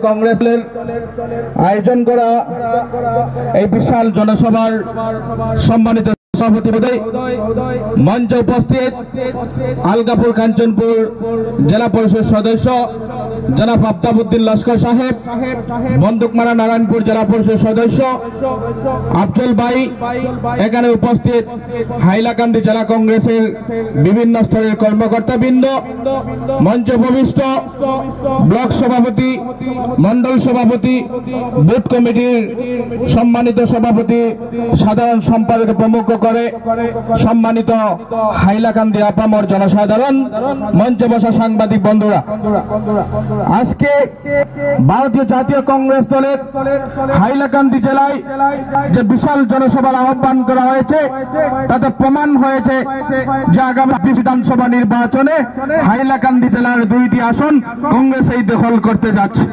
কংগ্রেসের আয়োজন করা এই বিশাল জনসভার সম্মানিত সভাপতি মহোদয়, মঞ্চে উপস্থিত আলগাপুর কাঞ্চনপুর জেলা পরিষদ সদস্য জনাব আফতাবউদ্দিন লস্কর সাহেব, বন্দুকমারা নারায়ণপুর জেলা পরিষদ সদস্য আফজল ভাই, এখানে উপস্থিত হাইলাকান্দি জেলা কংগ্রেসের বিভিন্ন স্তরের কর্মকর্তাবৃন্দ, মঞ্চে উপবিষ্ট ব্লক সভাপতি, মন্ডল সভাপতি, বুথ কমিটির সম্মানিত সভাপতি, সাধারণ সম্পাদক প্রমুখ করে সম্মানিত হাইলাকান্দি আপামর জনসাধারণ, মঞ্চে বসা সাংবাদিক বন্ধুরা, আজকে ভারতীয় জাতীয় কংগ্রেস দলের হাইলাকান্দি জেলায় যে বিশাল জনসভার আহ্বান করা হয়েছে তাতে প্রমাণ হয়েছে যে আগামী বিধানসভা নির্বাচনে হাইলাকান্দি জেলার 2টি আসন কংগ্রেস এই দখল করতে যাচ্ছে।